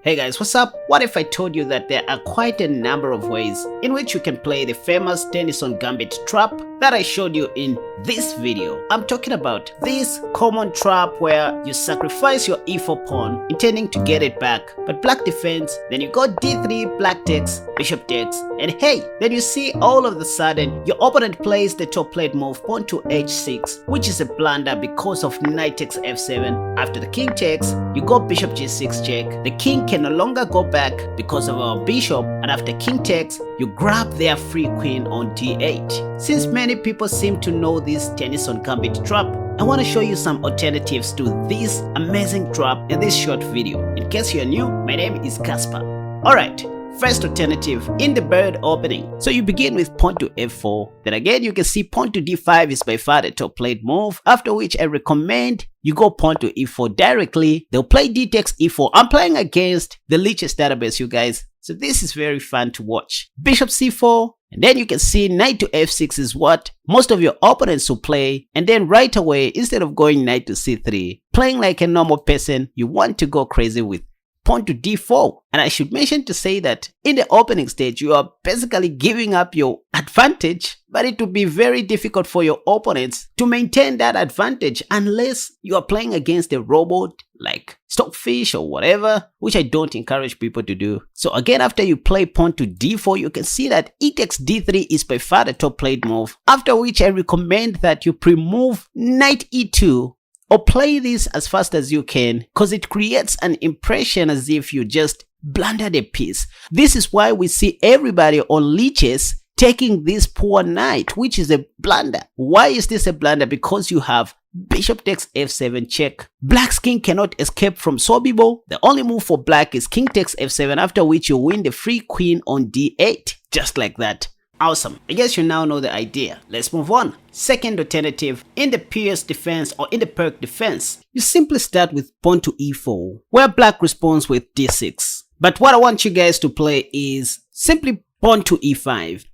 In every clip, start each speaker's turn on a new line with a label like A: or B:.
A: Hey guys, what's up? What if I told you that there are quite a number of ways in which you can play the famous Tennison Gambit trap that I showed you in this video? I'm talking about this common trap where you sacrifice your e4 pawn intending to get it back, but black defends, then you go d3, black takes, bishop takes, and hey, then you see all of a sudden your opponent plays the top played move pawn to h6, which is a blunder because of knight takes f7. After the king takes, you go bishop g6 check. The king can no longer go back because of our bishop, and after king takes, you grab their free queen on d8. Since many people seem to know this Tennison Gambit trap, I want to show you some alternatives to this amazing trap in this short video. In case you're new, my name is Casper. Alright, first alternative in the bird opening. So you begin with pawn to f4, then again you can see pawn to d5 is by far the top played move, after which I recommend you go pawn to e4 directly. They'll play d takes e4. I'm playing against the Lichess Database, you guys, so this is very fun to watch. Bishop c4, and then you can see knight to f6 is what most of your opponents will play, and then right away, instead of going knight to c3, playing like a normal person, you want to go crazy with pawn to d4. And I should mention to say that in the opening stage, you are basically giving up your advantage, but it will be very difficult for your opponents to maintain that advantage unless you are playing against a robot like Stockfish or whatever, which I don't encourage people to do. So again, after you play pawn to d4, you can see that e takes d3 is by far the top played move, after which I recommend that you pre-move knight e2, or play this as fast as you can, because it creates an impression as if you just blundered a piece. This is why we see everybody on Lichess taking this poor knight, which is a blunder. Why is this a blunder? Because you have bishop takes f7 check. Black's king cannot escape from Sobibo. The only move for black is king takes f7, after which you win the free queen on d8, just like that. Awesome. I guess you now know the idea. Let's move on. Second alternative, in the Pierce defense or in the Perk defense, you simply start with pawn to e4, where black responds with d6. But what I want you guys to play is simply pawn to e5.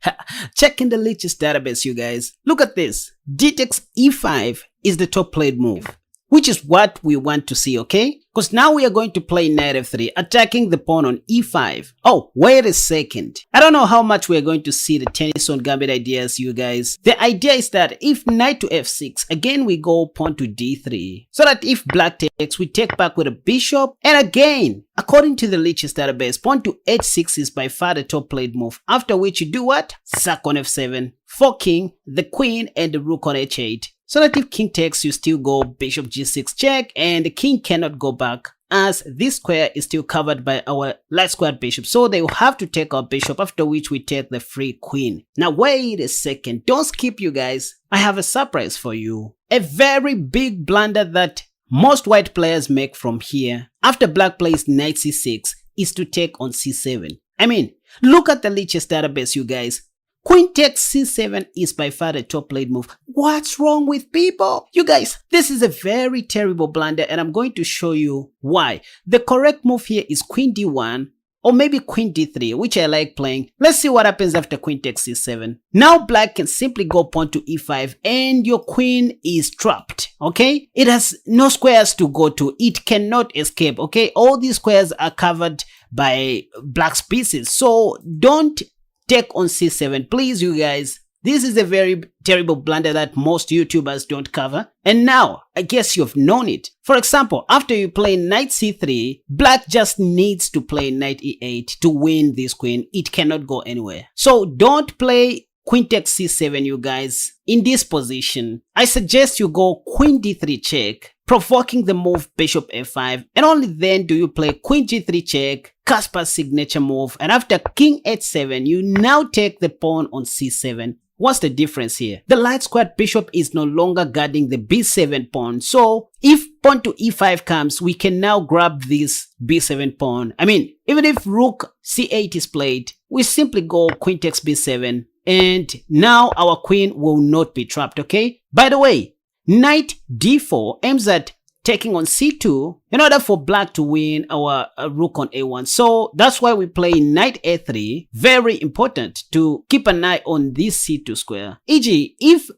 A: Check in the Lichess Database, you guys. Look at this. D takes e5 is the top played move, which is what we want to see, okay? Because now we are going to play knight f3, attacking the pawn on e5. Oh, wait a second. I don't know how much we are going to see the Tennison Gambit ideas, you guys. The idea is that if knight to f6, again we go pawn to d3. So that if black takes, we take back with a bishop. And again, according to the Lichess Database, pawn to h6 is by far the top played move. After which you do what? Sack on f7, forking the queen and the rook on h8. So that if king takes, you still go bishop g6 check, and the king cannot go back as this square is still covered by our light squared bishop. So they will have to take our bishop, after which we take the free queen. Now wait a second, don't skip, you guys. I have a surprise for you. A very big blunder that most white players make from here after black plays knight c6 is to take on c7. I mean, look at the Lichess Database, you guys. Queen takes c7 is by far the top played move. What's wrong with people? You guys, this is a very terrible blunder, and I'm going to show you why. The correct move here is queen d1 or maybe queen d3, which I like playing. Let's see what happens after queen takes c7. Now black can simply go pawn to e5 and your queen is trapped, okay? It has no squares to go to. It cannot escape, okay? All these squares are covered by black's pieces, so don't take on c7, please, you guys. This is a very terrible blunder that most YouTubers don't cover. And now, I guess you've known it. For example, after you play knight c3, black just needs to play knight e8 to win this queen. It cannot go anywhere. So don't play queen takes c7, you guys. In this position, I suggest you go queen d3 check, provoking the move bishop f5, and only then do you play queen g3 check, Casper's signature move, and after king h7, you now take the pawn on c7. What's the difference here? The light squared bishop is no longer guarding the b7 pawn, so if pawn to e5 comes, we can now grab this b7 pawn. I mean, even if rook c8 is played, we simply go queen takes b7, and now our queen will not be trapped, okay? By the way, knight d4 aims at taking on c2 in order for black to win our rook on a1. So that's why we play knight a3. Very important to keep an eye on this c2 square. E.g., if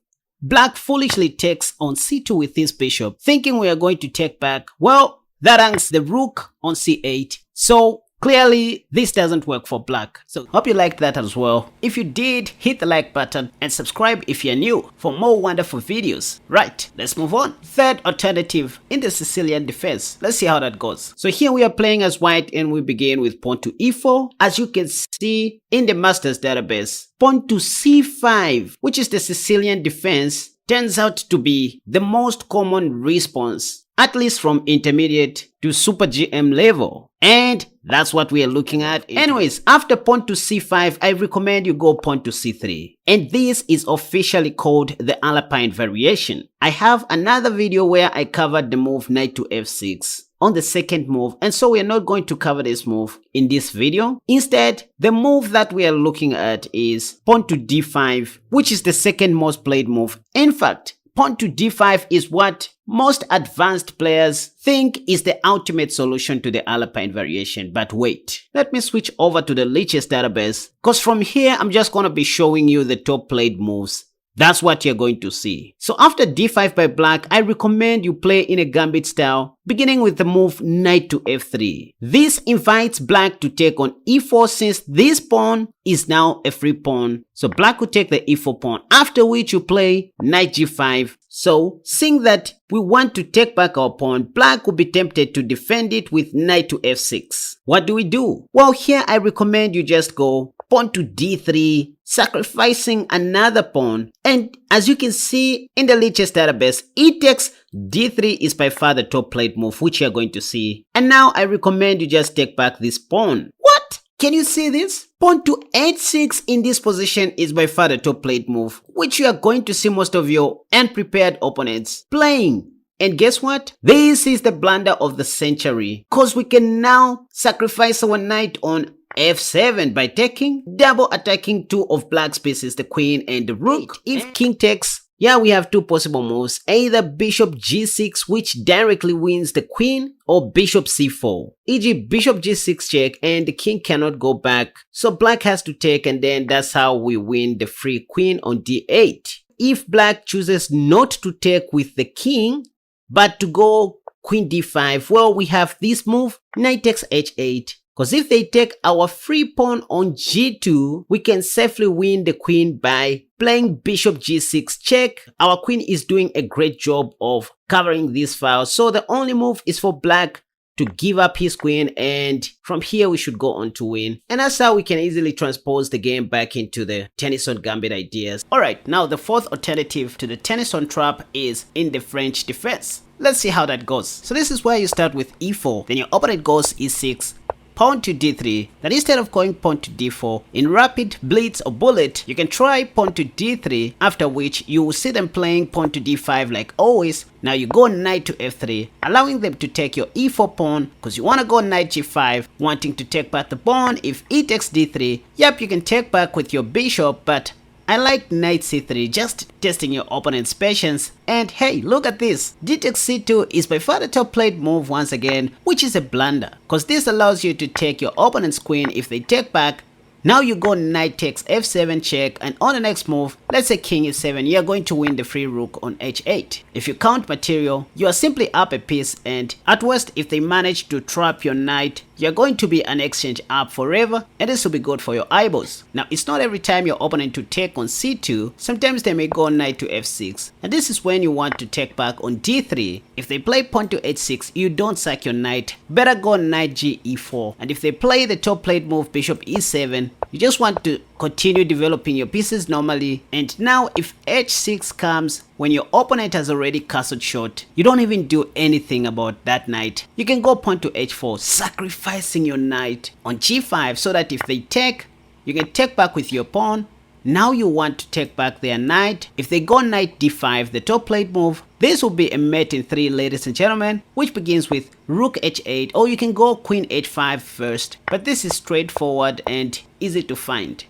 A: black foolishly takes on c2 with his bishop, thinking we are going to take back, well, that hangs the rook on c8. So clearly, this doesn't work for black. So hope you liked that as well. If you did, hit the like button and subscribe if you're new for more wonderful videos. Right, let's move on. Third alternative in the Sicilian defense. Let's see how that goes. So here we are playing as white and we begin with pawn to e4. As you can see in the Masters database, pawn to c5, which is the Sicilian defense, turns out to be the most common response, at least from intermediate to super GM level. And that's what we are looking at. Anyways, after pawn to c5, I recommend you go pawn to c3. And this is officially called the Alpine variation. I have another video where I covered the move knight to f6 on the second move, and so we are not going to cover this move in this video. Instead, the move that we are looking at is pawn to d5, which is the second most played move. In fact, pawn to d5 is what most advanced players think is the ultimate solution to the Alpine variation. But wait, let me switch over to the Lichess database, because from here I'm just going to be showing you the top played moves. That's what you're going to see. So after d5 by black, I recommend you play in a gambit style, beginning with the move knight to f3. This invites black to take on e4 since this pawn is now a free pawn. So black will take the e4 pawn, after which you play knight g5. So seeing that we want to take back our pawn, black will be tempted to defend it with knight to f6. What do we do? Well, here I recommend you just go pawn to d3, sacrificing another pawn. And as you can see in the Lichess database, e takes d3 is by far the top played move, which you're going to see. And now I recommend you just take back this pawn. What? Can you see this? Pawn to h6 in this position is by far the top played move, which you are going to see most of your unprepared opponents playing. And guess what? This is the blunder of the century, because we can now sacrifice our knight on f7 by taking, double attacking two of black's pieces, the queen and the rook. If king takes, yeah, we have two possible moves, either bishop g6, which directly wins the queen, or bishop c4, e.g. bishop g6 check, and the king cannot go back, so black has to take, and then that's how we win the free queen on d8. If black chooses not to take with the king, but to go queen d5, well, we have this move, knight takes h8. Because if they take our free pawn on g2, we can safely win the queen by playing bishop g6 check. Our queen is doing a great job of covering this file, so the only move is for black to give up his queen, and from here we should go on to win. And that's how we can easily transpose the game back into the Tennison Gambit ideas. Alright, now the fourth alternative to the Tennison trap is in the French defense. Let's see how that goes. So this is where you start with e4, then your opponent goes e6, pawn to d3, then instead of going pawn to d4, in rapid, blitz or bullet, you can try pawn to d3, after which you will see them playing pawn to d5 like always. Now you go knight to f3, allowing them to take your e4 pawn, because you want to go knight g5, wanting to take back the pawn. If e takes d3, yep, you can take back with your bishop, but I like knight c3, just testing your opponent's patience. And hey, look at this, d takes c2 is by far the top played move once again, which is a blunder, because this allows you to take your opponent's queen if they take back. Now you go knight takes f7 check, and on the next move, let's say king e7, you're going to win the free rook on h8. If you count material, you are simply up a piece, and at worst, if they manage to trap your knight, you're going to be an exchange up forever, and this will be good for your eyeballs. Now, it's not every time your opponent to take on c2, sometimes they may go knight to f6, and this is when you want to take back on d3. If they play pawn to h6, you don't sack your knight, better go knight e4, and if they play the top played move bishop e7, you just want to continue developing your pieces normally. And now if h6 comes when your opponent has already castled short, you don't even do anything about that knight. You can go pawn to h4, sacrificing your knight on g5, so that if they take, you can take back with your pawn. Now you want to take back their knight. If they go knight d5, the top played move, this will be a mate in 3, ladies and gentlemen, which begins with rook h8, or you can go queen h5 first, but this is straightforward and easy to find.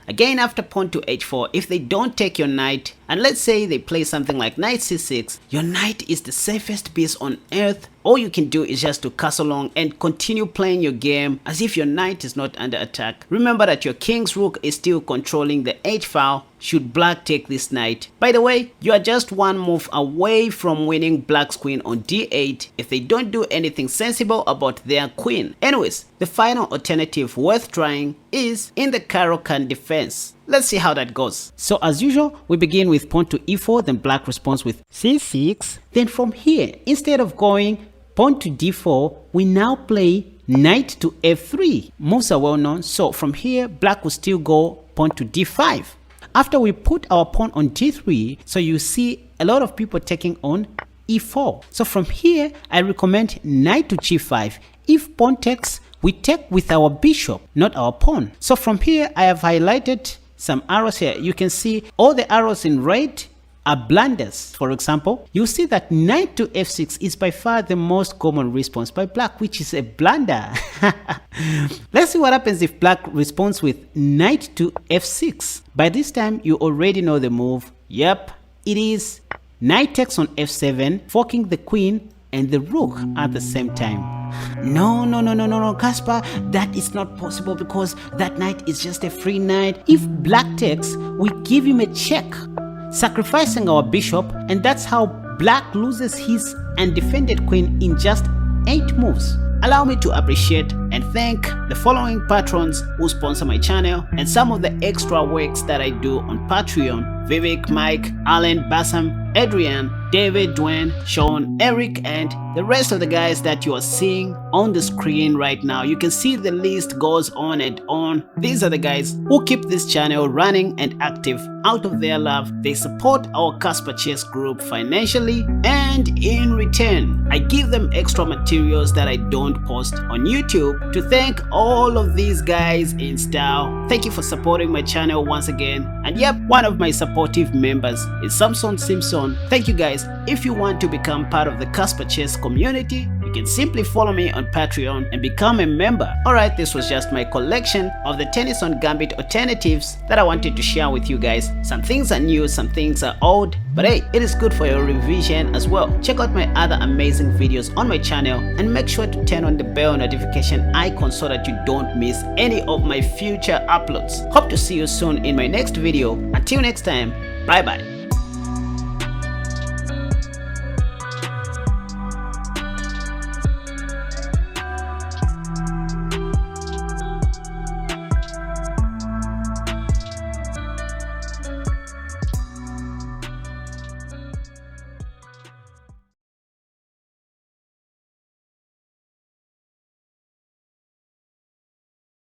A: Again, after pawn to h4, if they don't take your knight, and let's say they play something like knight c6, your knight is the safest piece on earth. All you can do is just to castle long and continue playing your game as if your knight is not under attack. Remember that your king's rook is still controlling the h-file should black take this knight. By the way, you are just one move away from winning black's queen on d8 if they don't do anything sensible about their queen. Anyways, the final alternative worth trying is in the Caro-Kann defense. Let's see how that goes. So as usual, we begin with pawn to e4, then black responds with c6. Then from here, instead of going pawn to d4, we now play knight to f3. Moves are well known, so from here, black will still go pawn to d5. After we put our pawn on d3, so you see a lot of people taking on e4. So from here, I recommend knight to g5. If pawn takes, we take with our bishop, not our pawn. So from here, I have highlighted some arrows here. You can see all the arrows in red are blunders. For example, you see that knight to f6 is by far the most common response by black, which is a blunder. Let's see what happens if black responds with knight to f6. By this time, you already know the move. Yep, it is knight takes on f7, forking the queen and the rook at the same time. No, Caspar, that is not possible because that knight is just a free knight. If black takes, we give him a check, sacrificing our bishop, and that's how black loses his undefended queen in just 8 moves. Allow me to appreciate and thank the following patrons who sponsor my channel and some of the extra works that I do on Patreon: Vivek, Mike, Alan, Bassam, Adrian, David, Dwayne, Sean, Eric, and the rest of the guys that you are seeing on the screen right now. You can see the list goes on and on. These are the guys who keep this channel running and active. Out of their love, they support our Casper Chess group financially, and in return, I give them extra materials that I don't post on YouTube. To thank all of these guys in style, thank you for supporting my channel once again. And yep, one of my supportive members is Samson Simpson. Thank you guys. If you want to become part of the Casper Chess community, you can simply follow me on Patreon and become a member. Alright, this was just my collection of the Tennison Gambit alternatives that I wanted to share with you guys. Some things are new, some things are old, but hey, it is good for your revision as well. Check out my other amazing videos on my channel and make sure to turn on the bell notification icon so that you don't miss any of my future uploads. Hope to see you soon in my next video. Until next time, bye bye.